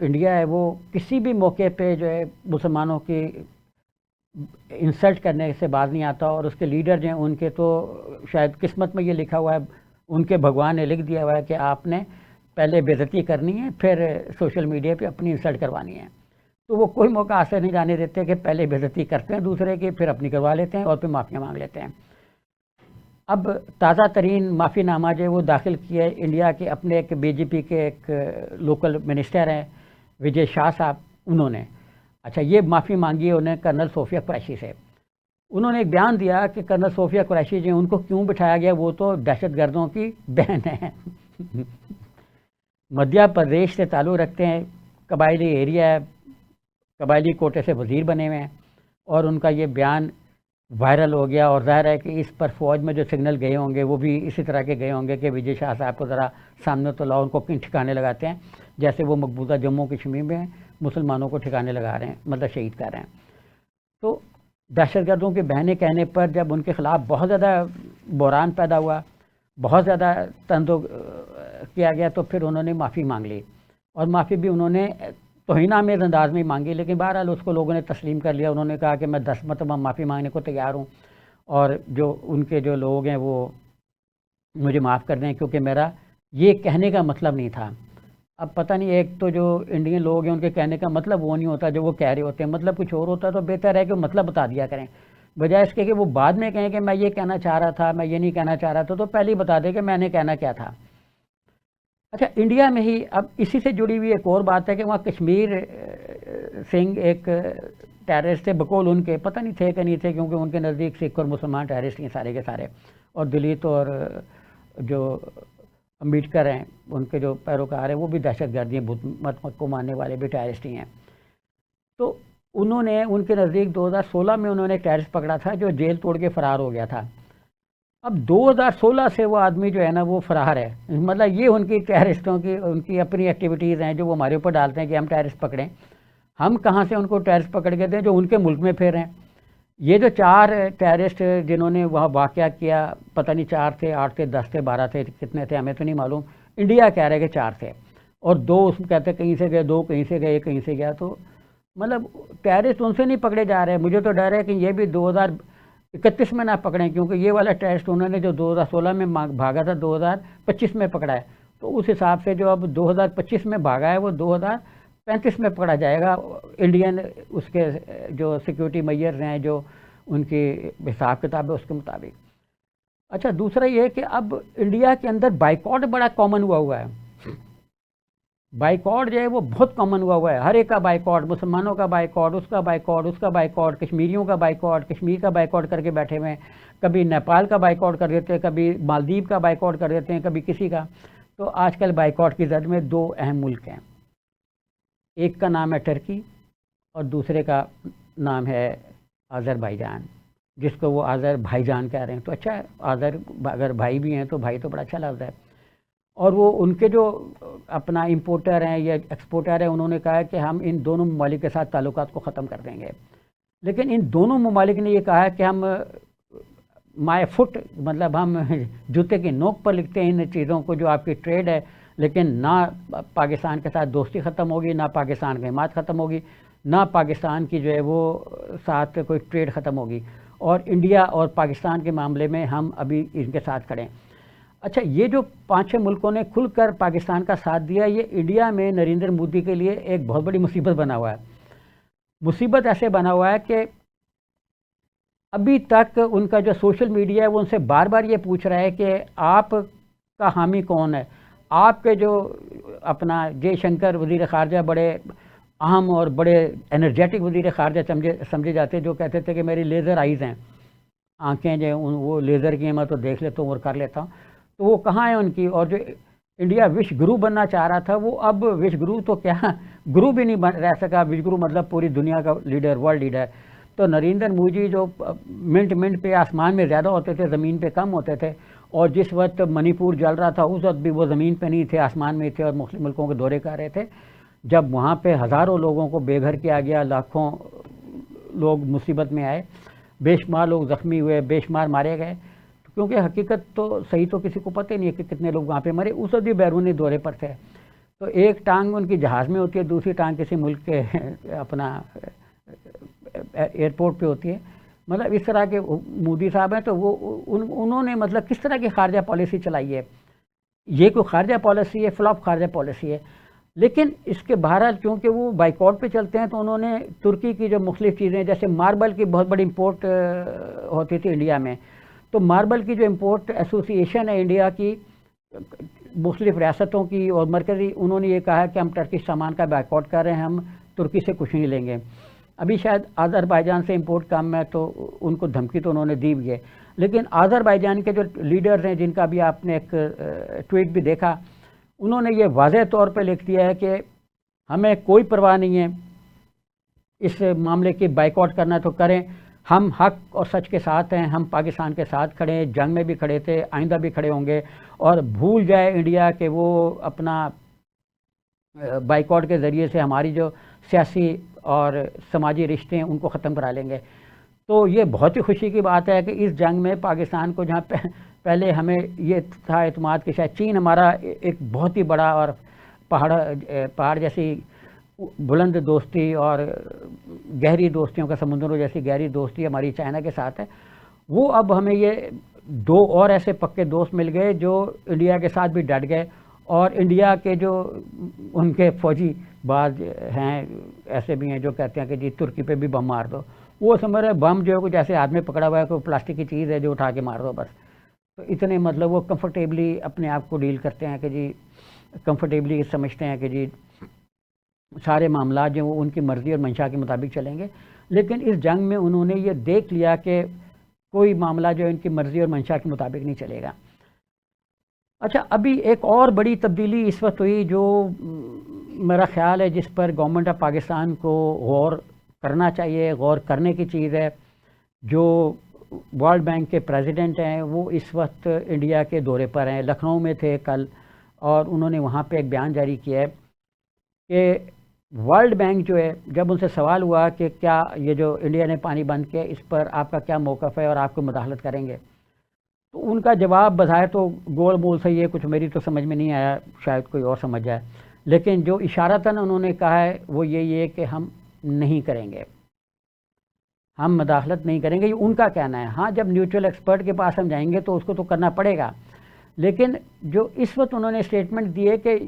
India ہے وہ کسی بھی موقع پہ جو ہے مسلمانوں کی انسلٹ کرنے سے باز نہیں آتا، اور اس کے لیڈر جو ہیں ان کے تو شاید قسمت میں یہ لکھا ہوا ہے، ان کے بھگوان نے لکھ دیا ہوا ہے کہ آپ نے پہلے بے عزتی کرنی ہے، پھر سوشل میڈیا پہ اپنی انسلٹ کروانی ہے۔ تو وہ کوئی موقع ایسے نہیں جانے دیتے کہ پہلے بے عزتی کرتے ہیں دوسرے کی، پھر اپنی کروا لیتے ہیں اور پھر معافیاں مانگ لیتے ہیں۔ اب تازہ ترین معافی نامہ جو ہے وہ داخل کیا ہے انڈیا کے اپنے ایک بی جے پی کے ایک لوکل منسٹر ہیں وجے شاہ صاحب، انہوں نے یہ معافی مانگی ہے انہیں کرنل صوفیہ قریشی سے۔ انہوں نے ایک بیان دیا کہ کرنل صوفیہ قریشی جو ان کو کیوں بٹھایا گیا، وہ تو دہشت گردوں کی بہن ہیں مدھیہ پردیش سے تعلق رکھتے ہیں، قبائلی ایریا ہے، قبائلی کوٹے سے وزیر بنے ہوئے ہیں، اور ان کا یہ بیان وائرل ہو گیا، اور ظاہر ہے کہ اس پر فوج میں جو سگنل گئے ہوں گے وہ بھی اسی طرح کے گئے ہوں گے کہ وجے شاہ صاحب کو ذرا سامنے تو لاؤ، ان کو کن ٹھکانے لگاتے ہیں، جیسے وہ مقبوضہ جموں کشمیر میں مسلمانوں کو ٹھکانے لگا رہے ہیں، مطلب شہید کر رہے ہیں۔ تو دہشت گردوں کے بہنے کہنے پر جب ان کے خلاف بہت زیادہ بحران پیدا ہوا، بہت زیادہ تندو کیا گیا، تو پھر انہوں نے معافی مانگ لی، اور معافی بھی انہوں نے توہین آمیز انداز میں مانگی، لیکن بہرحال اس کو لوگوں نے تسلیم کر لیا۔ انہوں نے کہا کہ میں 10 مرتبہ معافی مانگنے کو تیار ہوں، اور جو ان کے جو لوگ ہیں وہ مجھے معاف کر دیں، کیونکہ میرا یہ کہنے کا مطلب نہیں تھا۔ اب پتہ نہیں، ایک تو جو انڈین لوگ ہیں ان کے کہنے کا مطلب وہ نہیں ہوتا جو وہ کہہ رہے ہوتے ہیں، مطلب کچھ اور ہوتا ہے، تو بہتر ہے کہ وہ مطلب بتا دیا کریں، بجائے اس کے کہ وہ بعد میں کہیں کہ میں یہ کہنا چاہ رہا تھا، میں یہ نہیں کہنا چاہ رہا تھا، تو پہلے ہی بتا دیں کہ میں نے کہنا کیا تھا۔ انڈیا میں ہی اب اسی سے جڑی ہوئی ایک اور بات ہے کہ وہاں کشمیر سنگھ ایک ٹیررسٹ تھے، بقول ان کے، پتہ نہیں تھے کہ نہیں تھے، کیونکہ ان کے نزدیک سکھ اور مسلمان ٹیررسٹ ہیں سارے کے سارے، اور دلت اور جو امبیڈکر ہیں ان کے جو پیروکار ہیں وہ بھی دہشت گردی ہیں، بدھ مت کو ماننے والے بھی ٹیررسٹ ہی ہیں۔ تو انہوں نے ان کے نزدیک 2016 میں انہوں نے ایک ٹیررسٹ پکڑا تھا جو جیل توڑ کے فرار ہو گیا تھا۔ اب 2016 سے وہ آدمی جو ہے نا وہ فرار ہے، مطلب یہ ان کی ٹیررسٹوں کی ان کی اپنی ایکٹیویٹیز ہیں جو وہ ہمارے اوپر ڈالتے ہیں کہ ہم ٹیررسٹ پکڑیں۔ ہم کہاں سے ان کو ٹیررسٹ پکڑ کے دیں جو ان کے ملک میں پھر ہیں؟ یہ جو 4 ٹیررسٹ جنہوں نے وہاں واقعہ کیا، پتہ نہیں 4 تھے، 8 تھے، 10 تھے، 12 تھے، کتنے تھے ہمیں تو نہیں معلوم، انڈیا کہہ رہے کہ 4 تھے، اور 2 اس میں کہتے کہیں سے گئے، 2 کہیں سے گئے، کہیں سے گیا۔ تو مطلب ٹیررسٹ ان سے نہیں پکڑے جا رہے، مجھے تو ڈر ہے کہ یہ بھی 2031 میں نہ پکڑیں، کیونکہ یہ والا ٹیررسٹ انہوں نے جو 2016 میں بھاگا تھا 2025 میں پکڑا ہے، تو اس حساب سے جو اب 2025 میں بھاگا ہے وہ 2035 میں پکڑا جائے گا، انڈین اس کے جو سیکیورٹی میئرز ہیں جو ان کی حساب کتاب ہے اس کے مطابق۔ دوسرا یہ کہ اب انڈیا کے اندر بائیکاٹ بڑا کامن ہوا ہے، بائیکاٹ جو ہے وہ بہت کامن ہوا ہے، ہر ایک کا بائیکاٹ، مسلمانوں کا بائیکاٹ، اس کا بائیکاٹ، اس کا بائیکاٹ، کشمیریوں کا بائیکاٹ، کشمیر کا بائیکاٹ کر کے بیٹھے ہوئے ہیں، کبھی نیپال کا بائیکاٹ کر دیتے ہیں، کبھی مالدیپ کا بائیکاٹ کر دیتے ہیں، کبھی کسی کا۔ تو آج کل بائیکاٹ کی زد میں 2 اہم ملک ہیں، ایک کا نام ہے ٹرکی اور دوسرے کا نام ہے آذربائیجان، جس کو وہ آذر بھائی جان کہہ رہے ہیں۔ تو اچھا ہے، آذر اگر بھائی بھی ہیں تو بھائی تو بڑا اچھا لفظ ہے۔ اور وہ ان کے جو اپنا امپورٹر ہیں یا ایکسپورٹر ہیں، انہوں نے کہا ہے کہ ہم ان دونوں ممالک کے ساتھ تعلقات کو ختم کر دیں گے، لیکن ان دونوں ممالک نے یہ کہا ہے کہ ہم مائی فٹ، مطلب ہم جوتے کی نوک پر لکھتے ہیں ان چیزوں کو جو آپ کی ٹریڈ ہے، لیکن نہ پاکستان کے ساتھ دوستی ختم ہوگی، نہ پاکستان کی حمایت ختم ہوگی، نہ پاکستان کی جو ہے وہ ساتھ کوئی ٹریڈ ختم ہوگی، اور انڈیا اور پاکستان کے معاملے میں ہم ابھی ان کے ساتھ کھڑے ہیں۔ یہ جو 5-6 ملکوں نے کھل کر پاکستان کا ساتھ دیا، یہ انڈیا میں نریندر مودی کے لیے ایک بہت بڑی مصیبت بنا ہوا ہے۔ مصیبت ایسے بنا ہوا ہے کہ ابھی تک ان کا جو سوشل میڈیا ہے وہ ان سے بار بار یہ پوچھ رہا ہے کہ آپ کا حامی کون ہے؟ آپ کے جو اپنا جے شنکر وزیر خارجہ بڑے اہم اور بڑے انرجیٹک وزیر خارجہ سمجھے جاتے، جو کہتے تھے کہ میری لیزر آئیز ہیں، آنکھیں جو وہ لیزر کی ہیں، میں تو دیکھ لیتا ہوں اور کر لیتا ہوں، تو وہ کہاں ہیں ان کی؟ اور جو انڈیا وش گرو بننا چاہ رہا تھا وہ اب وش گرو تو کیا گرو بھی نہیں رہ سکا، وش گرو مطلب پوری دنیا کا لیڈر، ورلڈ لیڈر۔ تو نریندر مودی جو منٹ پہ آسمان میں زیادہ ہوتے تھے، زمین پہ کم ہوتے تھے، اور جس وقت منی پور جل رہا تھا اس وقت بھی وہ زمین پہ نہیں تھے، آسمان میں تھے، اور مختلف ملکوں کے دورے کر رہے تھے۔ جب وہاں پہ ہزاروں لوگوں کو بے گھر کیا گیا، لاکھوں لوگ مصیبت میں آئے، بے شمار لوگ زخمی ہوئے، بے شمار مارے گئے، کیونکہ حقیقت تو صحیح تو کسی کو پتہ نہیں ہے کہ کتنے لوگ وہاں پہ مرے، اس وقت بھی بیرونی دورے پر تھے۔ تو ایک ٹانگ ان کی جہاز میں ہوتی ہے، دوسری ٹانگ کسی ملک کے اپنا ایئرپورٹ پہ ہوتی ہے. مطلب اس طرح کے مودی صاحب ہیں. تو وہ انہوں نے مطلب کس طرح کی خارجہ پالیسی چلائی ہے. یہ کوئی خارجہ پالیسی ہے، فلاپ خارجہ پالیسی ہے. لیکن اس کے بہرحال کیونکہ وہ بائیکاٹ پہ چلتے ہیں تو انہوں نے ترکی کی جو مختلف چیزیں جیسے ماربل کی بہت بڑی امپورٹ ہوتی تھی انڈیا میں، تو ماربل کی جو امپورٹ ایسوسی ایشن ہے انڈیا کی مختلف ریاستوں کی اور مرکزی، انہوں نے یہ کہا کہ ہم ٹرکش سامان کا بائیکاٹ کر رہے ہیں، ہم ترکی سے کچھ نہیں لیں گے. ابھی شاید آذربائیجان سے امپورٹ کم ہے تو ان کو دھمکی تو انہوں نے دی بھی ہے. لیکن آذربائیجان کے جو لیڈرز ہیں جن کا بھی آپ نے ایک ٹویٹ بھی دیکھا، انہوں نے یہ واضح طور پہ لکھ دیا ہے کہ ہمیں کوئی پرواہ نہیں ہے اس معاملے کی، بائیکاٹ کرنا تو کریں، ہم حق اور سچ کے ساتھ ہیں، ہم پاکستان کے ساتھ کھڑے ہیں، جنگ میں بھی کھڑے تھے، آئندہ بھی کھڑے ہوں گے. اور بھول جائے انڈیا کہ وہ اپنا بائیکاٹ کے ذریعے سے ہماری جو سیاسی اور سماجی رشتے ہیں ان کو ختم کرا لیں گے. تو یہ بہت ہی خوشی کی بات ہے کہ اس جنگ میں پاکستان کو، جہاں پہلے ہمیں یہ تھا اعتماد کہ شاید چین ہمارا ایک بہت ہی بڑا اور پہاڑ جیسی بلند دوستی اور گہری دوستیوں کا سمندروں جیسی گہری دوستی ہماری چائنا کے ساتھ ہے، وہ اب ہمیں یہ دو اور ایسے پکے دوست مل گئے جو انڈیا کے ساتھ بھی ڈٹ گئے. اور انڈیا کے جو ان کے فوجی بعض ہیں ایسے بھی ہیں جو کہتے ہیں کہ جی ترکی پہ بھی بم مار دو، وہ سمجھ رہے بم جو ہے کچھ ایسے ہاتھ میں پکڑا ہوا ہے کوئی پلاسٹک کی چیز ہے جو اٹھا کے مار دو بس. تو اتنے مطلب وہ کمفرٹیبلی اپنے آپ کو ڈیل کرتے ہیں کہ جی کمفرٹیبلی سمجھتے ہیں کہ جی سارے معاملات جو ان کی مرضی اور منشا کے مطابق چلیں گے. لیکن اس جنگ میں انہوں نے یہ دیکھ لیا کہ کوئی معاملہ جو ان کی مرضی اور منشا کے مطابق نہیں چلے گا. اچھا، ابھی ایک اور بڑی تبدیلی اس وقت ہوئی جو میرا خیال ہے جس پر گورنمنٹ آف پاکستان کو غور کرنا چاہیے، غور کرنے کی چیز ہے. جو ورلڈ بینک کے پریزیڈنٹ ہیں وہ اس وقت انڈیا کے دورے پر ہیں، لکھنؤ میں تھے کل، اور انہوں نے وہاں پہ ایک بیان جاری کیا ہے کہ ورلڈ بینک جو ہے، جب ان سے سوال ہوا کہ کیا یہ جو انڈیا نے پانی بند کیا اس پر آپ کا کیا موقف ہے اور آپ کو مداخلت کریں گے، تو ان کا جواب بظاہر تو گول مول سے یہ کچھ میری تو سمجھ میں نہیں آیا، شاید کوئی اور سمجھ جائے، لیکن جو اشارتاً انہوں نے کہا ہے وہ یہ کہ ہم نہیں کریں گے، ہم مداخلت نہیں کریں گے. یہ ان کا کہنا ہے. ہاں، جب نیوٹرل ایکسپرٹ کے پاس ہم جائیں گے تو اس کو تو کرنا پڑے گا. لیکن جو اس وقت انہوں نے اسٹیٹمنٹ دی ہے کہ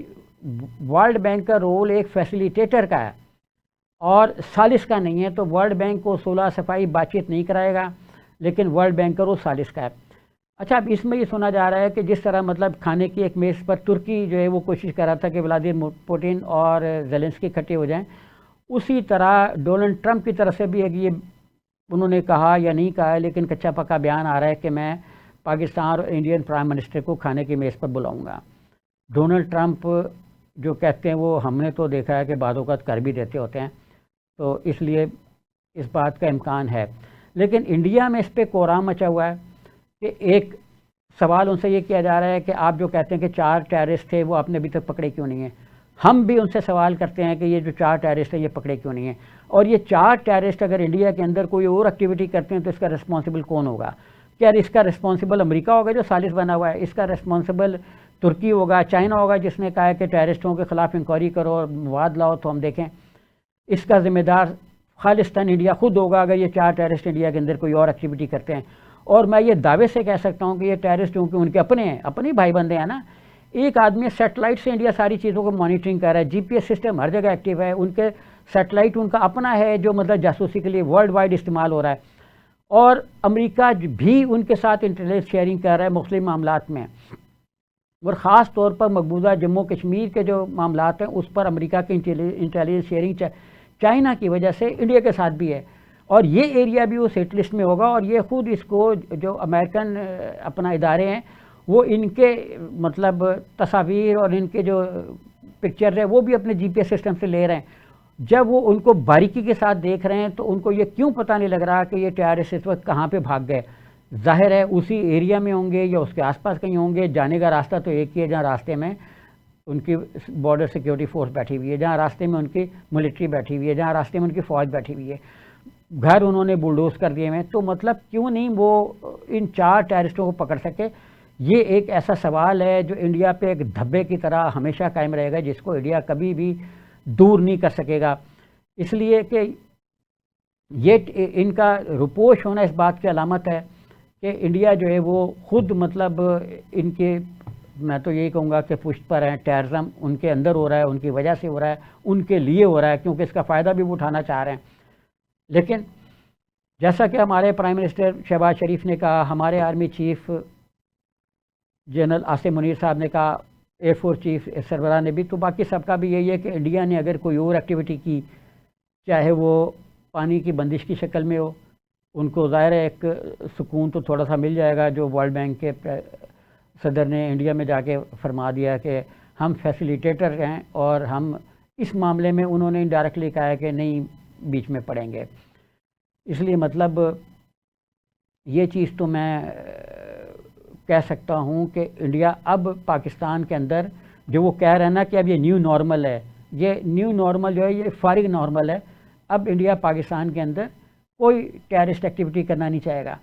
ورلڈ بینک کا رول ایک فیسیلیٹیٹر کا ہے اور ثالث کا نہیں ہے. تو ورلڈ بینک کو صلح صفائی بات چیت نہیں کرائے گا، لیکن ورلڈ بینک کا رول ثالث کا ہے. اچھا، اب اس میں یہ سنا جا رہا ہے کہ جس طرح مطلب کھانے کی ایک میز پر ترکی جو ہے وہ کوشش کر رہا تھا کہ ولادیمیر پوٹن اور زیلنسکی اکٹھے ہو جائیں، اسی طرح ڈونلڈ ٹرمپ کی طرف سے بھی ایک یہ انہوں نے کہا یا نہیں کہا ہے لیکن کچا پکا بیان آ رہا ہے کہ میں پاکستان اور انڈین پرائم منسٹر کو کھانے کی میز پر بلاؤں گا. ڈونلڈ ٹرمپ جو کہتے ہیں وہ ہم نے تو دیکھا ہے کہ بعض اوقات کر بھی دیتے ہوتے ہیں، تو اس لیے اس بات کا امکان ہے. لیکن انڈیا میں اس پہ کورام مچا ہوا ہے کہ ایک سوال ان سے یہ کیا جا رہا ہے کہ آپ جو کہتے ہیں کہ 4 ٹیررسٹ تھے وہ آپ نے ابھی تک پکڑے کیوں نہیں ہیں. ہم بھی ان سے سوال کرتے ہیں کہ یہ جو 4 ٹیررسٹ ہیں یہ پکڑے کیوں نہیں ہیں، اور یہ 4 ٹیررسٹ اگر انڈیا کے اندر کوئی اور ایکٹیویٹی کرتے ہیں تو اس کا رسپانسبل کون ہوگا؟ کیا اس کا رسپانسبل امریکہ ہوگا جو ثالث بنا ہوا ہے؟ اس کا رسپانسبل ترکی ہوگا، چائنا ہوگا جس نے کہا ہے کہ ٹیررسٹوں کے خلاف انکوائری کرو اور مواد لاؤ تو ہم دیکھیں؟ اس کا ذمہ دار خالصتاً انڈیا خود ہوگا اگر یہ 4 ٹیررسٹ انڈیا کے اندر کوئی اور ایکٹیویٹی کرتے ہیں. اور میں یہ دعوے سے کہہ سکتا ہوں کہ یہ ٹیررسٹ کیونکہ ان کے اپنے ہیں، اپنے بھائی بندے ہیں نا. ایک آدمی سیٹلائٹ سے انڈیا ساری چیزوں کو مانیٹرنگ کر رہا ہے، جی پی ایس سسٹم ہر جگہ ایکٹیو ہے، ان کے سیٹلائٹ ان کا اپنا ہے جو مطلب جاسوسی کے لیے ورلڈ وائڈ استعمال ہو رہا ہے. اور امریکہ بھی ان کے ساتھ انٹیلیجنس شیئرنگ کر رہا ہے مختلف معاملات میں، اور خاص طور پر مقبوضہ جموں کشمیر کے جو معاملات ہیں اس پر امریکہ کی انٹیلیجنس شیئرنگ چائنا کی وجہ سے انڈیا کے ساتھ بھی ہے. اور یہ ایریا بھی اس ہٹ لسٹ میں ہوگا، اور یہ خود اس کو جو امریکن اپنا ادارے ہیں وہ ان کے مطلب تصاویر اور ان کے جو پکچر ہے وہ بھی اپنے جی پی ایس سسٹم سے لے رہے ہیں. جب وہ ان کو باریکی کے ساتھ دیکھ رہے ہیں تو ان کو یہ کیوں پتہ نہیں لگ رہا کہ یہ ٹیررسٹ اس وقت کہاں پہ بھاگ گئے؟ ظاہر ہے اسی ایریا میں ہوں گے یا اس کے آس پاس کہیں ہوں گے. جانے کا راستہ تو ایک ہی ہے جہاں راستے میں ان کی بارڈر سیکیورٹی فورس بیٹھی ہوئی ہے، جہاں راستے میں ان کی ملٹری بیٹھی ہوئی ہے، جہاں راستے میں ان کی فوج بیٹھی ہوئی ہے، گھر انہوں نے بلڈوز کر دیے ہیں. تو مطلب کیوں نہیں وہ ان 4 ٹیررسٹوں کو پکڑ سکے؟ یہ ایک ایسا سوال ہے جو انڈیا پہ ایک دھبے کی طرح ہمیشہ قائم رہے گا، جس کو انڈیا کبھی بھی دور نہیں کر سکے گا، اس لیے کہ یہ ان کا روپوش ہونا اس بات کی علامت ہے کہ انڈیا جو ہے وہ خود مطلب ان کے، میں تو یہی کہوں گا کہ پشت پر ہیں، ٹیررزم ان کے اندر ہو رہا ہے، ان کی وجہ سے ہو رہا ہے، ان کے لیے ہو رہا ہے، کیونکہ اس کا فائدہ بھی وہ اٹھانا چاہ رہے ہیں۔ لیکن جیسا کہ ہمارے پرائم منسٹر شہباز شریف نے کہا، ہمارے army chief general Asim Munir صاحب نے کہا، ایئر فورس چیف سربراہ نے بھی، تو باقی سب کا بھی یہی ہے کہ انڈیا نے اگر کوئی اور ایکٹیویٹی کی، چاہے وہ پانی کی بندش کی شکل میں ہو، ان کو ظاہر ہے ایک سکون تو تھوڑا سا مل جائے گا، جو ورلڈ بینک کے صدر نے انڈیا میں جا کے فرما دیا کہ ہم فیسیلیٹیٹر ہیں، اور ہم اس معاملے میں انہوں نے انڈائریکٹلی کہا ہے کہ نہیں بیچ میں پڑیں گے۔ اس لیے مطلب یہ چیز تو میں کہہ سکتا ہوں کہ انڈیا اب پاکستان کے اندر جو وہ کہہ رہے ہیں نا کہ اب یہ نیو نارمل ہے، یہ نیو نارمل جو ہے یہ فارغ نارمل ہے۔ اب انڈیا پاکستان کے اندر کوئی ٹیررسٹ ایکٹیویٹی کرنا نہیں چاہے گا۔